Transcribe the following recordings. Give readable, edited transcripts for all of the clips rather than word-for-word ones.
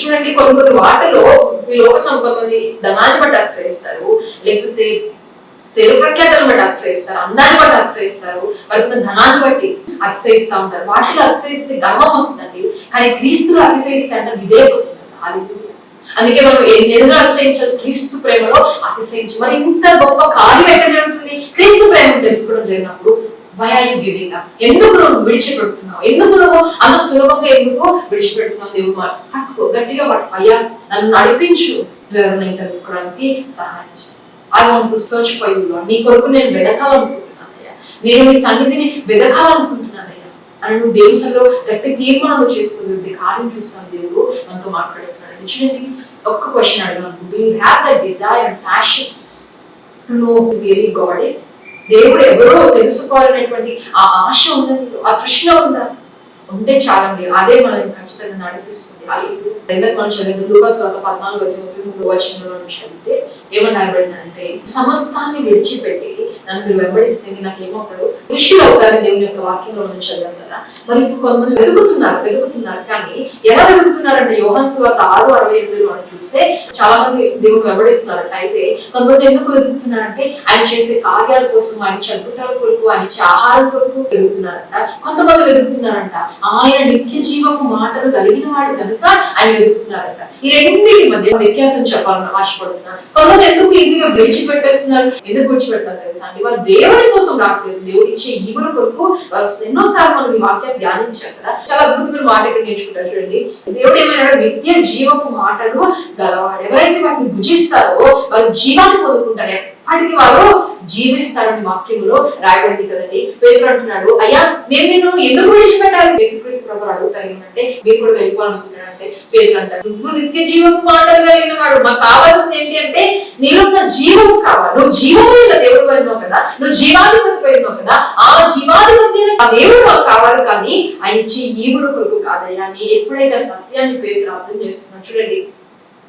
చూడండి, కొన్ని కొన్ని వాటిలో ఈ లోక సంపదని ధనాన్ని బట్టి అతిశయిస్తారు, లేకపోతే పేరు ప్రఖ్యాతలను బట్టి అతిశయిస్తారు, అందాన్ని బట్టి అతిశయిస్తారు, వాళ్ళకున్న ధనాన్ని బట్టి అతిశయిస్తూ ఉంటారు. వాటిలో అతిశయిస్తే గర్వం వస్తుందండి, కానీ క్రీస్తులు అతిశయిస్తే అంటే విధేయత వస్తుంది. అందుకే మనం ఎందులో అతిశయించదు, క్రీస్తు ప్రేమలో అతిశయించు. మరి ఇంత గొప్ప కార్యం ఎక్కడ జరుగుతుంది? క్రీస్తు ప్రేమను తెలుసుకోవడం జరిగినప్పుడు. Why are you giving up? ఎందుకు నువ్వు విడిచిపెడుతున్నావు? ఎందుకు నువ్వు అంత సులభంగా ఎందుకు విడిచిపెడుతున్నావు? దేవుడు మాట పట్టుకో, గట్టిగా పట్టుకో. అయ్యా నన్ను నడిపించు, నువ్వెవరినైనా తెలుసుకోవడానికి సహాయం చేయి. I want to search for you lord. నీ కొరకు నేను వెదకాలనుకుంటున్నాను అయ్యా, నేను నీ సన్నిధిని వెదకాలనుకుంటున్నాను అయ్యా అని నువ్వు దేవుని సన్నిధిలో గట్టి తీర్మానం చేసుకుని కార్యం చూస్తాను. దేవుడు మనతో మాట్లాడుతున్నాడు. చూడండి, ఒక్క క్వశ్చన్ అడగాను. Do you have that desire and passion to know who really God is? దేవుడు ఎవరో తెలుసుకోవాలనేటువంటి ఆ ఆశ ఉందా, ఆ తృష్ణ ఉందా? ఉంటే చాలండి, అదే మనల్ని ఖచ్చితంగా నడిపిస్తుంది. రెండకు మనం చదివిన లూకాసు వార్త 14:33 చదివితే ఏమని రాయబడిందంటే, సమస్తాన్ని విడిచిపెట్టి నన్ను మీరు వెంబడిస్తే నాకు ఏమవుతారు? శిష్యులు అవుతారు. దేవుని యొక్క వాక్యంలో మనం చదివాం కదా. మరి ఇప్పుడు కొంతమంది వెతుకుతున్నారు. కానీ ఎలా వెతుకుతున్నారంటే, యోహాను సువార్త 6:68 మనం చూస్తే చాలా మంది దేవుని వెంబడిస్తున్నారంట. అయితే కొంతమంది ఎందుకు వెతుకుతున్నారంటే, ఆయన చేసే కార్యాల కోసం, ఆయన అద్భుతాల కొరకు, ఆయన ఇచ్చే ఆహారం కొరకు వెతుకుతున్నారంట. కొంతమంది వెతుకుతున్నారంట, ఆయన నిత్య జీవపు మాటలు కలిగిన వాడు కనుక ఆయన వెతుకుతున్నారంట. ఈ రెండింటి మధ్య వ్యత్యాసం చెప్పాలని ఆశపడుతున్నారు. కొంతమంది ఎందుకు ఈజీగా విడిచిపెట్టేస్తున్నారు? ఎందుకు విడిచిపెట్టారు తెలుసా అండి? వారు దేవుడి కోసం రావట్లేదు, దేవుడి ఇచ్చే ఈవుల కొరకు. ఎన్నోసార్లు మనం ఈ వాక్యాన్ని ధ్యానించాం కదా. చాలా అద్భుతమైన మాట ఇక్కడ నేర్చుకుంటారు. చూడండి, దేవుడు ఏమైనా నిత్య జీవపు మాటలు గలవాడు. ఎవరైతే వాటిని భుజిస్తారో వారు జీవాన్ని పొందుకుంటారు, ఎప్పటికీ వారు జీవిస్తారని వాక్యంలో రాయబడింది కదండి. పేతురు అంటున్నాడు, అయ్యా మేము నిన్ను ఎందుకు విడిచిపెట్టాలి? యేసుక్రీస్తు ప్రభువు అడుగుతారు ఏమంటే, మీరు కూడా వెళ్ళిపోవాలనుకుంటున్నారంటే పేతురు అంటారు, నువ్వు నిత్య జీవపు మాటలు కలిగిన వాడు, మాకు కావాల్సింది ఏంటి అంటే నీలో ఉన్న జీవము కావాలి. నువ్వు జీవమైన దేవుడు అయినావు కదా, నువ్వు జీవాధిపతి అయినావు కదా, ఆ జీవాధిపతి ఆ దేవుడు మాకు కావాలి, కానీ ఆయన ఇచ్చే ఈవుడు కొరకు కాదయ్యా అని ఎప్పుడైతే సత్యాన్ని పేతురు అర్థం చేస్తున్నాడు. చూడండి,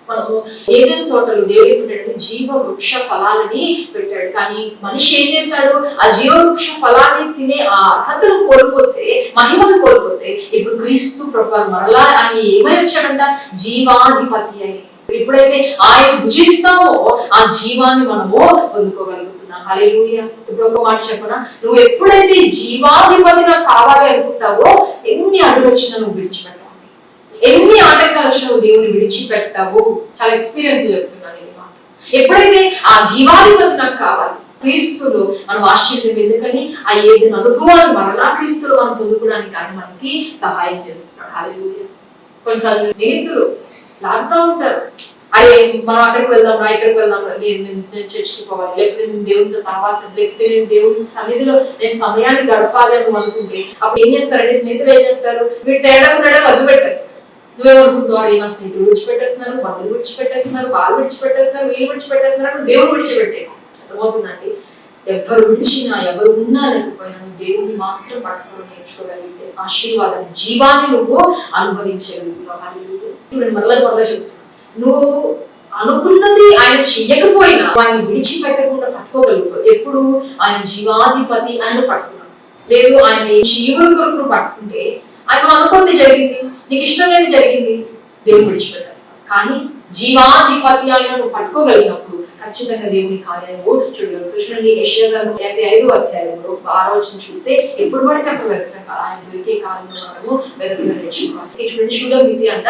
మనము ఏదైనా తోటలో దేవుడు పెట్టాడు, జీవ వృక్ష ఫలాలని పెట్టాడు. కానీ మనిషి ఏం చేశాడు? ఆ జీవ వృక్ష ఫలాన్ని తినే ఆ అర్హతను కోల్పోతే, మహిమను కోల్పోతే, ఇప్పుడు క్రీస్తు ప్రభువు మరలా ఆయన ఏమై వచ్చాడంట? జీవాధిపతి అయి. ఎప్పుడైతే ఆయన భుజిస్తామో ఆ జీవాన్ని మనము పొందుకోగలుగుతున్నాం. హల్లెలూయా. ఇప్పుడు ఒక మాట చెప్పనా, నువ్వు ఎప్పుడైతే జీవాధిపతి నాకు కావాలి అనుకుంటావో, ఎన్ని అడ్డు వచ్చినా నువ్వు విడిచిపెట్టావు, ఎన్ని ఆటంకాలు వచ్చినా దేవుని విడిచిపెట్టావు. చాలా ఎక్స్పీరియన్స్ చెప్తున్నాను ఇది మాట. ఎప్పుడైతే ఆ జీవాధిపతి నాకు కావాలి, క్రీస్తులు మనం ఆశ్చర్యం ఎందుకని ఆ ఏదైనా అనుభవాలు మరలా క్రీస్తులు మనం పొందుకోవడానికి ఆయన మనకి సహాయం చేస్తున్నాడు. హల్లెలూయా. కొన్నిసార్లు స్నేహితులు లాగుతా ఉంటారు, అరే మనం అక్కడికి వెళ్దాం రా, ఇక్కడికి వెళ్దాం రా, నేను చర్చికి పోవాలి, లేకపోతే నేను దేవునితో సహవాసం, లేకపోతే నేను దేవుని సన్నిధిలో నేను సమయాన్ని గడపాలి అని అనుకుంటే అప్పుడు ఏం చేస్తారంటే స్నేహితులు ఏం చేస్తారు? వీడు తేడా వదిలి పెట్టేస్తారు. నువ్వేమనుకుంటావు? ఏ నా స్నేహితులు విడిచిపెట్టేస్తున్నారు, బంధువులు విడిచిపెట్టేస్తున్నారు, వాళ్ళు విడిచిపెట్టేస్తున్నారు, వీళ్ళు విడిచిపెట్టేస్తున్నారు, దేవుడు విడిచిపెట్టే. అర్థమవుతుందండి? ఎవరు విడిచినా, ఎవరు ఉన్నా లేకపోయినా దేవుని మాత్రం పట్టుకొని నేర్చుకోగలిగితే ఆశీర్వాదం, జీవాన్ని నువ్వు అనుభవించగలుగుతావు. చూడండి, మరలా చెప్తున్నా, నువ్వు అనుకున్నది ఆయన చెయ్యకపోయినా ఆయన విడిచిపెట్టకుండా పట్టుకోగలుగుతావు. ఎప్పుడు? ఆయన జీవాధిపతి ఆయన పట్టుకున్నావు. లేదు ఆయన జీవుల కొరకు నువ్వు పట్టుకుంటే, ఆయన అనుకుంది జరిగింది, నీకు ఇష్టం లేని జరిగింది, దేవుని విడిచిపెట్టేస్తావు. కానీ జీవాధిపతి ఆయన నువ్వు పట్టుకోగలిగినప్పుడు ఖచ్చితంగా దేవుని కార్యాలు చూడగలుగుతావు. చూడండి, యెషయా గ్రంథం 55 6 చూస్తే, ఎప్పుడు పడితే అప్పుడు వెతకడం కాదు, ఆయన దొరికే కాలంలో మనము వెతకడం నేర్చుకోవాలి. చూడండి, శూలమితి అంట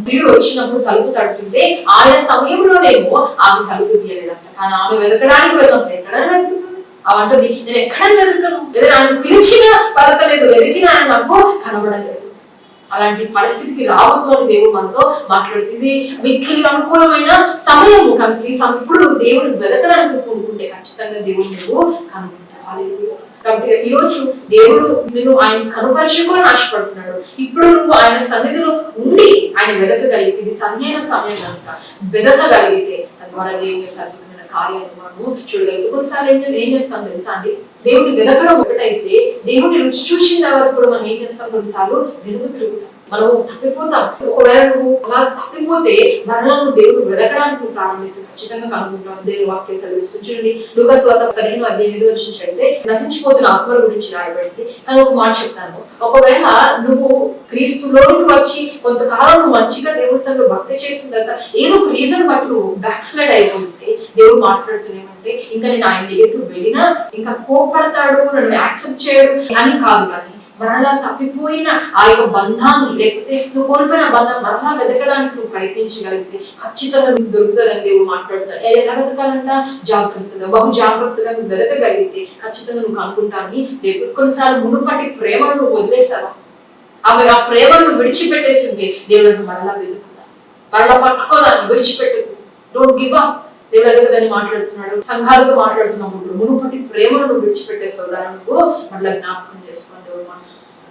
ప్రియుడు వచ్చినప్పుడు తలుపు తడుతుంటే ఆయన సమయంలోనేమో ఆమె తలుపు తీయలేదంట. కానీ ఆమె వెతకడానికి వెళ్తాం, ఎక్కడ వెతుకుతుంది? అవంటది, నేను ఎక్కడ వెతకను, లేదా ఆయన పిలిచిన పలకలేదు, వెతికిన ఆయన నాకు కనబడలేదు. అలాంటి పరిస్థితికి రావద్దు అని దేవుడు మనతో మాట్లాడుతుంది. మిక్కిలి అనుకూలమైన సమయము కనుక ఇప్పుడు దేవుడు వెతకడానికి కోరుకుంటే ఖచ్చితంగా దేవుడు నువ్వు కనుగొంటావు. హల్లెలూయా. కాబట్టి ఈరోజు దేవుడు నిన్ను ఆయన కనుపరచుకొని ఆశపడుతున్నాడు. ఇప్పుడు నువ్వు ఆయన సన్నిధిలో ఉండి ఆయన వెతకగలిగితే, ఇది సరైన సమయం కనుక వెతకగలిగితే తద్వారా దేవుని అద్భుతమైన కార్యాలు మనము చూడగలుగుతాం. కొన్నిసార్లు ఏం చేస్తాం తెలుసా అండి? దేవుని వెతకడం ఒకటైతే, దేవుని రుచి చూసిన తర్వాత కూడా మనం ఏం చేస్తాం? కొన్నిసార్లు వెనుక తిరుగుతాం. మనం తప్పిపోతాం. ఒకవేళ నువ్వు అలా తప్పిపోతే మరలా నువ్వు దేవుడు వెలకడానికి నువ్వు ప్రారంభిస్తే ఖచ్చితంగా కనుక్కుంటావు. దేవుని వాక్యం తెలుస్తుంది. చూడండి, లూకాసు వార్త 15:8 చదివితే నశించిపోతున్న ఆత్మల గురించి రాయబడింది. కానీ ఒక మాట చెప్తాను, ఒకవేళ నువ్వు క్రీస్తులోనికి వచ్చి కొంతకాలం నువ్వు మంచిగా దేవుని సన్నిధిలో భక్తి చేసిన తర్వాత ఏదో ఒక రీజన్ బట్టి నువ్వు బ్యాక్ స్లైడ్ అయిపోతుంటే దేవుడు మాట్లాడుతున్నామంటే ఇంకా నేను ఆయన దగ్గరికి వెళ్ళినా ఇంకా కోపడతాడు, నన్ను యాక్సెప్ట్ చేయడు అని కాదు. కానీ మరలా తప్పిపోయిన ఆ యొక్క బంధాన్ని, లేకపోతే నువ్వు కోల్పోయిన బంధాన్ని మరలా వెతకడానికి నువ్వు ప్రయత్నించగలిగితే ఖచ్చితంగా నువ్వు దొరుకుతుందని దేవుడు మాట్లాడుతున్నాడు. ఎలా వెతకాలంట? జాగ్రత్తగా, బహు జాగ్రత్తగా నువ్వు వెతకగలిగితే ఖచ్చితంగా నువ్వు కనుక్కుంటావని దేవుడు. కొన్నిసార్లు మునుపటి ప్రేమను నువ్వు వదిలేసావా? ఆ ప్రేమను విడిచిపెట్టేసి ఉంటే దేవుడు మరలా వెతుకుతా, మరలా పట్టుకోదాన్ని విడిచిపెట్టదు. Don't give up. దేవుడు అదే కదని మాట్లాడుతున్నాడు, సంఘాలతో మాట్లాడుతున్నప్పుడు మునుపటి ప్రేమను నువ్వు విడిచిపెట్టేసావు, దాన్ని నువ్వు మళ్ళీ జ్ఞాపకం చేసుకోండి. దేవుడు మాట్లాడుతున్నాడు.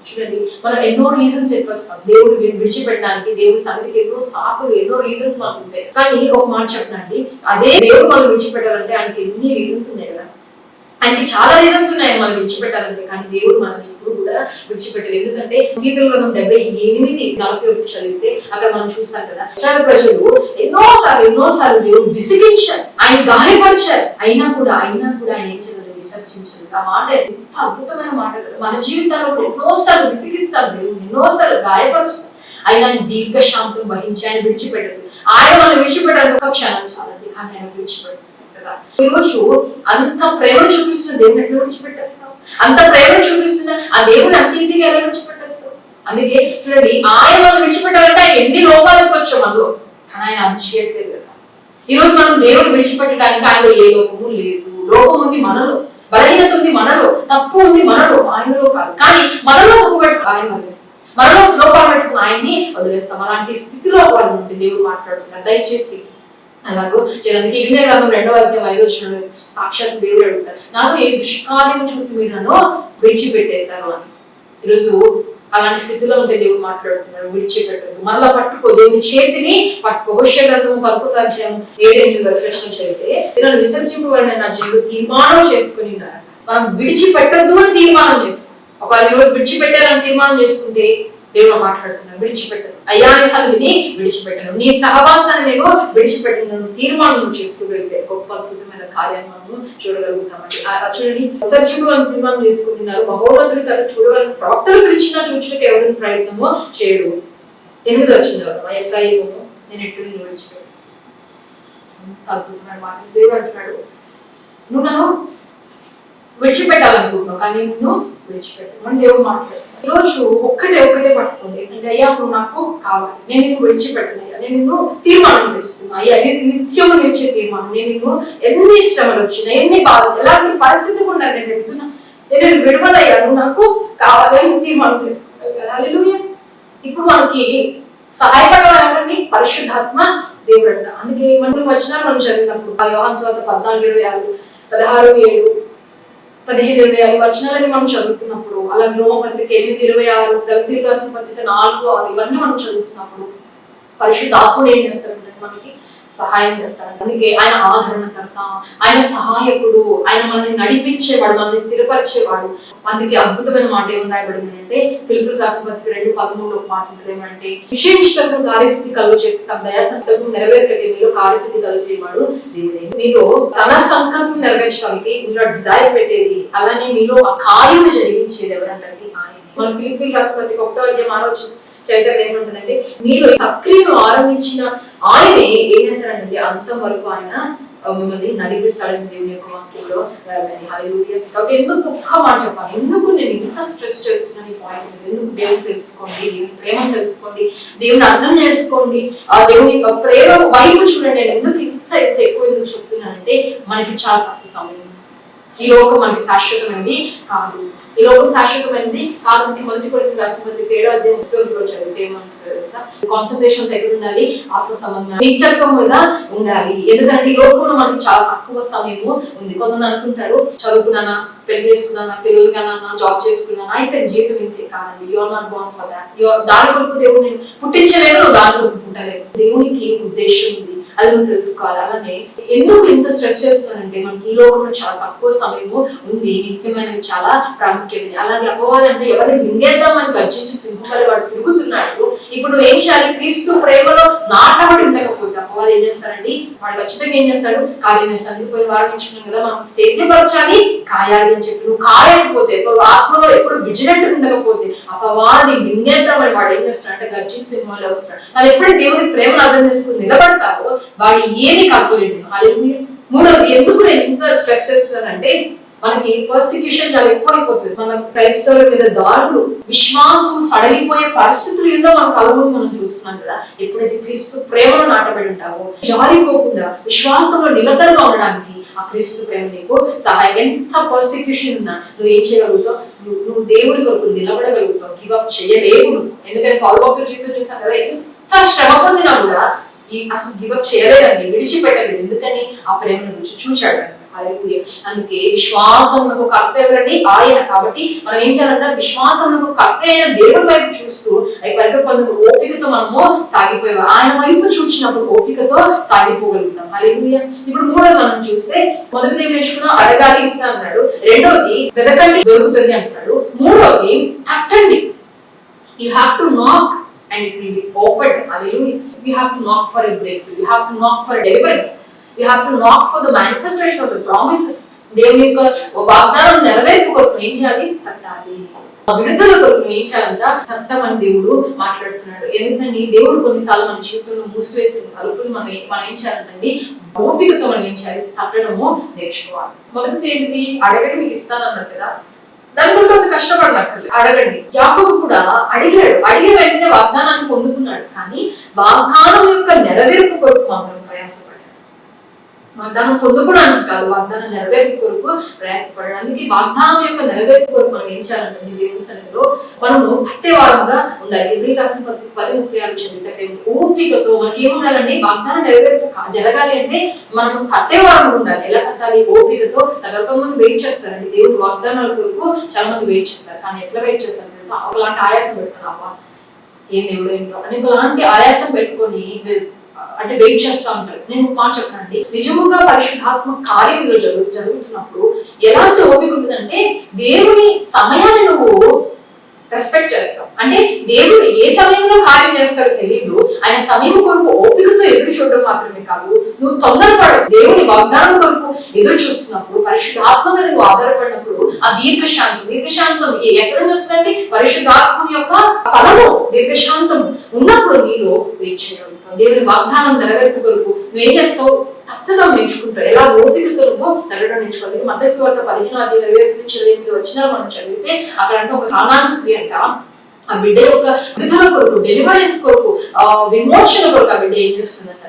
చూడండి, మనం ఎన్నో రీజన్స్ చెప్పేస్తాం దేవుడు విడిచిపెట్టడానికి. దేవుడి సన్నిధికి ఎన్నో సాకులు, ఎన్నో రీజన్స్ మనకు ఉంటాయి. కానీ ఒక మాట చెప్పనండి, అదే దేవుడు మనం విడిచిపెట్టాలంటే ఆయనకి ఎన్ని రీజన్స్ ఉన్నాయి కదా. ఆయనకి చాలా రీజన్స్ ఉన్నాయి మనం విడిచిపెట్టాలంటే, కానీ దేవుడు మనల్ని ఎప్పుడు కూడా విడిచిపెట్టారు. ఎందుకంటే కీర్తనల గ్రంథం 78:41 చదివితే అక్కడ మనం చూస్తాం కదా, ఇశ్రాయేలు ప్రజలు ఎన్నోసార్లు దేవుడు విసిగించారు, ఆయన గాయపరిచారు, అయినా కూడా ఆయన ఏం చేయలేదు, విసర్జించారు. ఆ మాట ఎంత అద్భుతమైన మాట కదా. మన జీవితాల్లో ఎన్నోసార్లు విసిగిస్తాం, దేవుడు ఎన్నోసార్లు గాయపరుస్తాం, ఆయన దీర్ఘశాంతం వహించి ఆయన విడిచిపెట్టదు. ఆయన మనం విడిచిపెట్టాలని ఒక క్షణం చాలండి, కానీ ఆయన విడిచిపెట్టదు. ఈరోజు అంత ప్రేమ చూపిస్తున్న దేవుని ఎట్లా విడిచిపెట్టేస్తావు? అంత ప్రేమ చూపిస్తున్న ఆ దేవుని అంత ఈజీగా ఎలా విడిచిపెట్టేస్తావు? అందుకే చూడండి, ఆయన మనం విడిచిపెట్టాలంటే ఎన్ని లోపాలకు వచ్చాం మనలో, కానీ ఆయన అది చేయట్లేదు కదా. ఈరోజు మనం దేవుని విడిచిపెట్టడానికి ఆయనలో ఏ లోపము లేదు. లోపం ఉంది మనలో, బలహీనత ఉంది మనలో, తప్పు ఉంది మనలో, ఆయనలో కాదు. కానీ మనలో తప్పు పెట్టుకు ఆయన వదిలేస్తాం, మనలో లోపాలు పెట్టుకుని ఆయన్ని వదిలేస్తాం. అలాంటి స్థితిలో వాళ్ళు ఉంటే దేవుడు మాట్లాడుతున్నారు. దయచేసి అలాగో అందుకే ఇర్మియా గ్రంథం 2:5 సాక్షాత్ దేవుడు అడుగుతారు, నాకు ఏ దుష్కార్యం చూసి మీరు నన్ను విడిచిపెట్టేశారు అని. ఈరోజు అలాంటి స్థితిలో ఉంటే దేవుడు మాట్లాడుతున్నారు, విడిచిపెట్టదు, మళ్ళా పట్టుకో, దేవుని చేతిని పట్టుకో. హోషేయ గ్రంథం 11:7 ప్రశ్న చదివితే, నన్ను విసర్జింపబడిన నా జీవుడు తీర్మానం చేసుకుని మనం విడిచిపెట్టద్దు అని తీర్మానం చేసుకో. ఒకవేళ ఈరోజు విడిచిపెట్టాలని తీర్మానం చేసుకుంటే దేవుడు మాట్లాడుతున్నాను, విడిచిపెట్టను, అయ్యాని సన్నిధిని విడిచిపెట్టను, నీ సహవాసాన్ని నేను విడిచిపెట్టను తీర్మానం చేసుకోగలిగితే గొప్ప అద్భుతమైన కార్యాన్ని మనము చూడగలుగుతామండి. చూడండి, సచివులను తీర్మానం చేసుకుంటున్నారు, మహోన్నతుడి గారు చూడగలను, ప్రవక్తలు పిలిచినా చూచుటకు ఎవరిని ప్రయత్నమో చేయడు. 8 వచ్చింది కదా, ఎఫ్రాయిము నేను ఎప్పుడు విడిచిపెట్టాను. అద్భుతమైన మాట. దేవుడు అంటున్నాడు, నువ్వు నన్ను విడిచిపెట్టాలనుకుంటున్నావు, కానీ నువ్వు విడిచిపెట్టాను అని దేవుడు మాట్లాడుతున్నాడు. ఈరోజు ఒక్కటే పట్టుకోండి, ఏంటంటే అయ్యా నువ్వు నాకు కావాలి, నేను నిన్ను విడిచిపెట్టనయ్యా, నేను నిన్ను తీర్మానం చేస్తున్నా, అయ్యా నిత్యము నిలిచే తీర్మానం, నేను నిన్ను ఎన్ని శ్రమలు వచ్చినా, ఎన్ని బాధలు, ఎలాంటి పరిస్థితి కూడా నేను వెళ్తున్నా, నేను విడవలయ్యా, నువ్వు నాకు కావాలని తీర్మానం చేసుకుంటా. హల్లెలూయా. ఇప్పుడు మనకి సహాయపడవాలని పరిశుద్ధాత్మ దేవుడు అంట. అందుకే మనం వచనాలు మనం చదివినప్పుడు యోహాను సువార్త 14:26, 16:7, 15:25 వచనాలని మనం చదువుతున్నప్పుడు, అలాగే రోమపత్రిక 8:26, గలతీయులకు రాసిన పత్రిక 4:6 ఇవన్నీ మనం చదువుతున్నప్పుడు పరిశుద్ధాత్ముడు ఏం చేస్తారంటే మనకి సహాయం చేస్తాడు. అందుకే ఆయన ఆదరణకర్త, ఆయన సహాయకుడు, ఆయన మనల్ని నడిపించేవాడు, మనల్ని స్థిరపరిచేవాడు. అందుకే అద్భుతమైన మాట ఏమని రాయబడింది అంటే, ఫిలిప్పీయులకు రాసిన పత్రిక 2:13 ఒక మాట ఉంటుంది, ఏమంటే విశేషించటకు కార్యసిద్ధి కలుగు చేసి తన దయా సంకల్పం నెరవేర్చే మీలో కార్యసిద్ధి కలుగేవాడు దేవుడే. మీలో తన సంకల్పం నెరవేర్చడానికి మీలో డిజైర్ పెట్టేది, అలానే మీలో ఆ కార్యం జరిగించేది ఎవరంటే ఆయన. మన ఫిలిప్పీయులకు రాసిన పత్రిక 1:6 చైతన్యం ఏమంటుందంటే, మీరు సక్రియను ఆరంభించిన ఆయనే ఏం చేస్తారంటే అంతం వరకు ఆయన మిమ్మల్ని నడిపిస్తాడని దేవుని యొక్క వాక్యంలో. కాబట్టి ఎందుకు ఒక్క మాట చెప్పాలి, ఎందుకు నేను ఇంత స్ట్రెస్ చేస్తున్నాను ఈ పాయింట్, ఎందుకు దేవుని తెలుసుకోండి, దేవుని ప్రేమను తెలుసుకోండి, దేవుని అర్థం చేసుకోండి, ఆ దేవుని యొక్క ప్రేమ వైపు చూడండి. నేను ఎందుకు ఇంత ఎక్కువ ఎందుకు చెప్తున్నానంటే, మనకి చాలా తక్కువ సమయం. ఈ లోకం మనకి శాశ్వతమైనది కాదు, ఈ లోకం శాశ్వతమైనది కాబట్టి 1 కొరింథీయులకు రాసిన పత్రిక 7:20 చదివితే ఏమంటారు తెలుసా, కాన్సంట్రేషన్ దగ్గర ఉండాలి, ఆత్మ సంబంధం నిత్యత్వం మీద ఉండాలి. ఎందుకంటే ఈ లోకంలో మనకి చాలా తక్కువ సమయము ఉంది. కొంతమంది అనుకుంటారు, చదువుకున్నానా, పెళ్లి చేసుకున్నానా, పిల్లలు కన్నా, జాబ్ చేసుకున్నానా, అయితే జీవితం ఇంతే. కాదండి, you are not born for that. దాని కొరకు దేవుడు నేను పుట్టించలేదు, దాని కొరకు పుట్టలేదు. దేవునికి ఉద్దేశం ఉంది, అది నువ్వు తెలుసుకోవాలి. అలానే ఎందుకు ఇంత స్ట్రెస్ చేస్తున్నానంటే మనకి ఈ లోకంలో చాలా తక్కువ సమయము ఉంది, నిత్యమైనవి చాలా ప్రాముఖ్యమైనది. అలాగే అపవాది అంటే ఎవరిని మింగేద్దామని గర్జించి సింహంలో వాడు తిరుగుతున్నాడు. ఇప్పుడు నువ్వు ఏం చేయాలి? క్రీస్తు ప్రేమలో నాటబడి ఉండకపోతే అపవాది ఏం చేస్తాడండి? వాడు ఖచ్చితంగా ఏం చేస్తాడు? కార్యం చేస్తాడు. పోయి వారు నేర్చుకున్నాం కదా, మనం సేద్యపరచాలి, కాయాలి అని చెప్పి. నువ్వు కాయకపోతే, ఆత్మలో ఎప్పుడు విజిలెంట్ ఉండకపోతే అపవాది మింగేద్దామని వాడు ఏం చేస్తాడు అంటే గర్జించి సింహంలో వస్తాడు. కానీ ఎప్పుడైతే దేవుడి ప్రేమను అర్థం చేసుకుని నిలబడతారో వాడు ఏమి కాకపోయింది. మూడోది, ఎందుకు నేను ఇంత స్ట్రెస్ చేస్తున్నానంటే మనకి పర్సిక్యూషన్ చాలా ఎక్కువ అయిపోతుంది. మన క్రైస్తవుల మీద దాడులు, విశ్వాసం సడలిపోయే పరిస్థితులు ఎన్నో మన కళ్ళ ముందు మనం చూస్తున్నాం కదా. ఎప్పుడైతే క్రీస్తు ప్రేమను నాటబడి ఉంటావో జారిపోకుండా విశ్వాసంలో నిలకడగా ఉండడానికి ఆ క్రీస్తు ప్రేమ నీకు సహాయం. ఎంత పర్సిక్యూషన్ ఉన్నా నువ్వు ఏం చేయగలుగుతావు? నువ్వు దేవుడి కొరకు నిలబడగలుగుతావు, గివ్ అప్ చేయలేవు. ఎందుకంటే పౌలు భక్తుల జీవితం చూసాను కదా, ఎంత శ్రమ పొందినా కూడా అసలు గివ్ అప్ చేయలేదండి, విడిచిపెట్టలేదు. ఎందుకని? ఆ ప్రేమను రుచి చూచాడు. అందుకే విశ్వాసమునకు కర్త ఎవరండి? ఆయన. కాబట్టి మనం ఏం చేయాలంటే విశ్వాసమునకు కర్త అయిన దేవుడి వైపు చూస్తూ అవి పరిగెత్తుకు ఓపికతో మనము సాగిపోయాం. ఆయన వైపు చూసినప్పుడు ఓపికతో సాగిపోగలుగుతాం. హల్లెలూయా. ఇప్పుడు మూడోది మనం చూస్తే, మొదటిది ఏం నేర్చుకున్నా? అడగాలి, ఇస్తా అన్నాడు. రెండోది వెతకండి, దొరుకుతుంది అంటున్నాడు. మూడోది తట్టండి. You have to knock and it will be opened. Hallelujah. We have to knock for a breakthrough. We have to knock for deliverance. We have to knock for the manifestation of the promises. దేవుని యొక్క వాగ్దానం నెరవేర్పు కొరకు ఏం చేయాలి? తట్టాలి. విడుదల కొరకు ఏం చేయాలంట? తట్టమని దేవుడు మాట్లాడుతున్నాడు. ఎందుకని దేవుడు కొన్నిసార్లు మన జీవితంలో మూసివేసిన తలుపులు మనం ఏం చేయాలంటండి? ఓపికతో మనం ఏం చేయాలి? తట్టడము నేర్చుకోవాలి. మొదటిది ఏంటి? అడగడం మీకు ఇస్తానన్నాడు కదా, దాని గురించి అంత కష్టపడినట్టు అడగండి. యాకోబు కూడా అడిగాడు, అడిగిన వెంటనే వాగ్దానాన్ని పొందుకున్నాడు. కానీ వాగ్దానం యొక్క నెరవేర్పు కొరకు మాత్రం ప్రయాసపడ్డాడు. వాగ్దానం పొందుకోవడానికి కాదు, వాగ్దానం నెరవేర్పు కొరకు ప్రయాసపడ్డాడు. అందుకే వాగ్దానం యొక్క నెరవేర్పు కొరకు మనం ఏం చేయాలంటే దేవుని సన్నిధిలో మనము తట్టేవారంగా ఉండాలి. ఎబ్రీ రాసిన పత్రిక 10:36 చదివితే ఓపికతో మనకి ఏముండాలండి? వాగ్దానం నెరవేర్పు జరగాలి అంటే మనం తట్టేవారంగా ఉండాలి. ఎలా తట్టాలి? ఓపికతో. కొంతమంది వెయిట్ చేస్తారండి దేవుడి వాగ్దానాల కొరకు, చాలా మంది వెయిట్ చేస్తారు. కానీ ఎట్లా వెయిట్ చేస్తారు తెలుసా? ఒకలాంటి ఆయాసం పెట్టుకున్నావా, ఏం దేవుడు ఏంటో అని ఒకలాంటి ఆయాసం పెట్టుకొని అంటే వెయిట్ చేస్తా ఉంటారు. నేను మాట చెప్పనండి, నిజముగా పరిశుద్ధాత్మ కార్యం జరుగుతున్నప్పుడు ఎలాంటి ఓపిక ఉంటుందంటే దేవుని సమయాన్ని నువ్వు రెస్పెక్ట్ చేస్తావు. అంటే దేవుడు ఏ సమయంలో కార్యం చేస్తాడో తెలియదు. ఆయన సమయం కొరకు ఓపికతో ఎదురు చూడడం మాత్రమే కాదు, నువ్వు తొందరపడవు. దేవుని వాగ్దానం కొరకు ఎదురు చూస్తున్నప్పుడు, పరిశుద్ధాత్మ మీద నువ్వు ఆధారపడినప్పుడు ఆ దీర్ఘశాంతం ఎక్కడ వస్తుందండి? పరిశుద్ధాత్మ యొక్క ఫలము దీర్ఘశాంతం ఉన్నప్పుడు నీలో వెయిట్ చేయగలుగుతావు. దేవుని వాగ్దానం నెరవేర్పు కొరకు నువ్వేం చేస్తావు? తట్టడం నేర్చుకుంటావు. ఎలా ఓపికతో నువ్వు తగ్గడం నేర్చుకోవాలి. మత్తయి సువార్త 15:28-28 మనం చదివితే అక్కడ అంటే ఒక సామాన్య స్త్రీ అంట ఆ బిడ్డ యొక్క విడుదల కొరకు, డెలివరెన్స్ కొరకు, విమోచన కొరకు ఆ బిడ్డ ఏం చేస్తుందంటే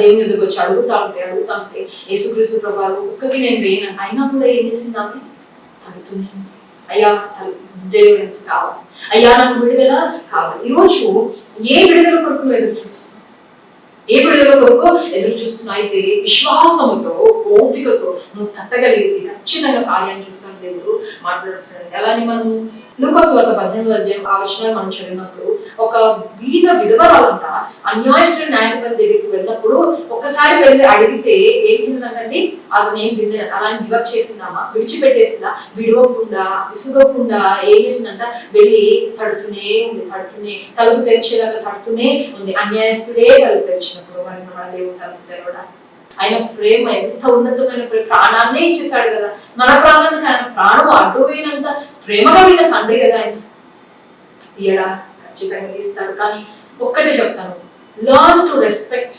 దేవుని ఎదుగు వచ్చి అడుగుతా ఉంటే యేసుక్రీస్తు ప్రభువు ఒక్కకి నేను వేయను అయినా కూడా ఏం చేసింది? ఆమె తగ్గుతూనే ఉంది. అయ్యా డెలివరెన్స్ కావాలి, అయ్యా నాకు విడుదల కావాలి. ఈరోజు ఏ విడుదల కొరకు ఎదురు చూస్తున్నావు? ఏ విడుదల కొరకు ఎదురు చూస్తున్నావు? అయితే విశ్వాసముతో, ఓపికతో నువ్వు తట్టగలిగితే ఖచ్చితంగా కార్యాన్ని చూస్తాను దేవుడు మాట్లాడుతున్నాడు. అలానే మనము లూకా సువార్త 18 మనం చదివినప్పుడు ఒక బీద విధవరాలంట అన్యాయస్తుడు న్యాయాధిపతి దగ్గరికి వెళ్ళినప్పుడు ఒక్కసారి వెళ్ళి అడిగితే ఏం చేసిందంటండి? అది నేను వినలేదు. అలానే గివప్ చేసిందామా? విడిచిపెట్టేసిందా? విడవకుండా, విసుగకుండా ఏం చేసిందంట? వెళ్ళి తడుతూనే ఉంది, తలుపు తెరిచేదాకా తడుతూనే ఉంది. అన్యాయస్తుడే తలుపు తెరిచినప్పుడు మన దేవుడు తలుపు తెరవడా? ఆయన ప్రేమ ఎంత ఉన్నతమైన ప్రాణాన్నే ఇచ్చేసాడు కదా. మన ప్రాణానికి ఆయన ప్రాణం అడ్డుపోయినంత ప్రేమ కలిగిన తండ్రి కదా. ఆయన తీయడా? ఖచ్చితంగా తీస్తాడు. కానీ ఒక్కటే చెప్తాను, learn to respect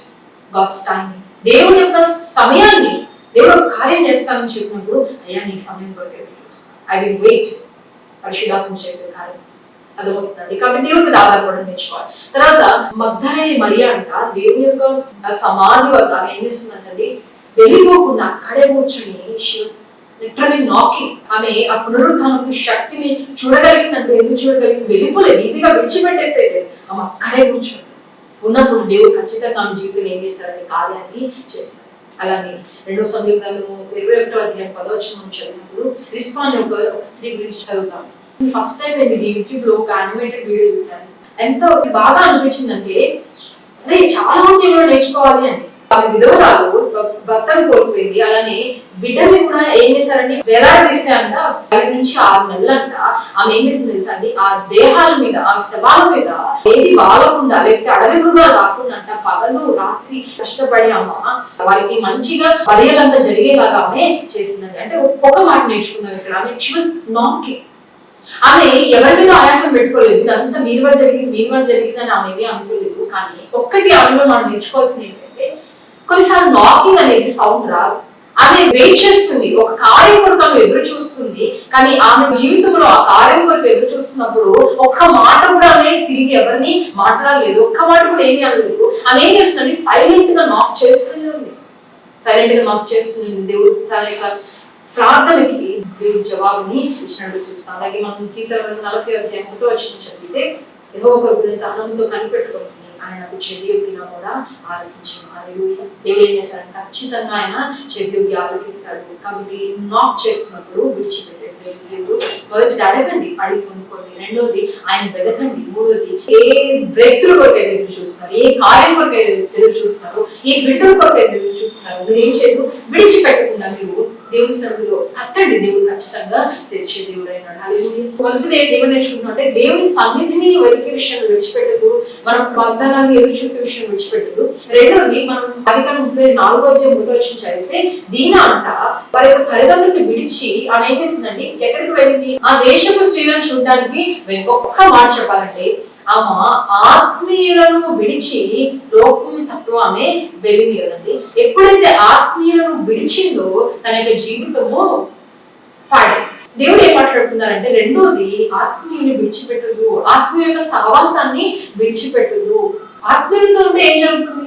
God's time. దేవుని యొక్క సమయాన్ని దేవుడు కార్యం చేస్తానని చెప్పినప్పుడు అయ్యా నీ సమయం కొరకు ఎదురు చూస్తాను, ఐ విల్ వెయిట్. పరిశుద్ధాత్మ చేసే కార్యం అర్థమవుతుందండి. కాబట్టి దేవుని మీద ఆధారపడడం నేర్చుకోవాలి. తర్వాత మగ్దలేని మరియా అంట దేవుని యొక్క సమాధి వద్ద ఏం చేస్తుందంటండి? వెళ్ళిపోకుండా అక్కడే కూర్చొని లిటరల్లీ నాకింగ్. ఆమె ఆ పునరుత్థానపు శక్తిని చూడగలిగిందంటే ఎందుకు చూడగలిగింది? వెళ్ళిపోలేదు, ఈజీగా విడిచిపెట్టేసేది. ఆమె అక్కడే కూర్చొని ఉన్నప్పుడు దేవుడు ఖచ్చితంగా ఆమె జీవితంలో ఏం చేశారని కార్యాన్ని చేశారు. అలానే 2 సమూయేలు గ్రంథము 21:10 చదివినప్పుడు రిస్పాన్ ఒక స్త్రీ గురించి చదువుతాం. ఫస్ట్ టైం నేను యూట్యూబ్ లో ఒక యానిమేటెడ్ వీడియో చూసాను. ఎంత బాగా అనిపించిందంటే, అరే చాలా మంది ఆత్మీయులు నేర్చుకోవాలి అని. ఆమె విధవరాలు భర్తను కోల్పోయింది, అలానే బిడ్డల్ని కూడా ఏం చేశారండి, వేలాడదీస్తే అంట 5 నుంచి 6 నెలలంట ఆమె ఏం చేసింది తెలుసా అండి, ఆ దేహాల మీద, ఆ శవాల మీద ఏది వాలకుండా, లేకపోతే అడవి మృగాలు రాకుండా అంట పగలు రాత్రి కష్టపడి అమ్మ వారికి మంచిగా పర్యలంతా జరిగేలాగా ఆమె చేసిందండి. అంటే ఒక మాట నేర్చుకుందాం ఇక్కడ, ఆమె షీ నాకింగ్. ఆమె ఎవరి మీద ఆయాసం పెట్టుకోలేదు, ఇదంతా మీరు కూడా జరిగింది అని ఆమె ఏమీ అనుకోలేదు. కానీ ఒక్కటి ఆమెలో మనం నేర్చుకోవాల్సింది ఏంటంటే, కొన్నిసార్లు నాకింగ్ అనేది సౌండ్ రాదు. ఆమె వెయిట్ చేస్తుంది, ఒక కార్యం కొరకు ఆమె ఎదురు చూస్తుంది. కానీ ఆమె జీవితంలో ఆ కార్యం కొరకు ఎదురు చూస్తున్నప్పుడు ఒక్క మాట కూడా ఆమె తిరిగి ఎవరిని మాట్లాడలేదు, ఒక్క మాట కూడా ఏమీ అనలేదు. ఆమె ఏం చేస్తుందండి, సైలెంట్ గా నాక్ చేస్తూనే ఉంది, సైలెంట్ గా నాక్ చేస్తుంది. దేవుడు తన యొక్క ప్రార్థనకి దేవుడు జవాబుని ఇచ్చినట్టు చూస్తాం. అలాగే మనం కీర్తన 40 చదివితే, యెహోవా కొరకు నేను సహనంతో కనిపెట్టుకుంటుంది, ఆయన నాకు చెవి యొగ్గినా కూడా ఆలకించాను. హల్లెలూయా. దేవుడు ఏం చేస్తాడు, ఖచ్చితంగా ఆయన చెవి యొగ్గి ఆలకిస్తాడు. కాబట్టి నాక్ చేస్తున్నప్పుడు విడిచిపెట్టేసే దేవుడు. మొదటిది అడగండి, అడిగి పొందుకోండి. రెండోది ఆయన వెదకండి. మూడోది ఏ బ్రేక్ త్రూ కొరకు ఎదురు చూస్తున్నారు, ఏ కార్యం కొరకు ఎదురు చూస్తున్నారు, ఏ విడుదల కొరకు ఎదురు చూస్తున్నారు, మీరు ఏం చేయదు, విడిచిపెట్టకుండా మీరు దేవుని సన్నిధిలో తట్టండి. దేవుడు ఖచ్చితంగా తెరిచే దేవుడు అయినాడు. హల్లెలూయా. మొదటిది ఏమని నేర్చుకుంటున్నాం అంటే, దేవుని సన్నిధిని వెతికే విషయం విడిచిపెట్టదు, మనం వాగ్దానాన్ని ఎదురు చూసే విషయం విడిచిపెట్టదు. రెండోది, మనం 14 చదివితే దీనా అంట వారి యొక్క తల్లిదండ్రులను విడిచి ఆమె ఏం చేస్తుందండి, ఎక్కడికి వెళ్ళింది, ఆ దేశపు స్త్రీలను చూడడానికి ఒక్క మాట చెప్పాలంటే, ఆమె ఆత్మీయులను విడిచి లోకం తప్ప ఆమె వెళ్ళింది కదండి. ఎప్పుడైతే ఆత్మీయులను విడిచిందో తన యొక్క జీవితము పాడే. దేవుడు ఏం మాట్లాడుతున్నారంటే, రెండోది ఆత్మీయుని విడిచిపెట్టదు, ఆత్మీయ యొక్క సహవాసాన్ని విడిచిపెట్టదు. ఆత్మీయులతో ఉంటే ఏం జరుగుతుంది,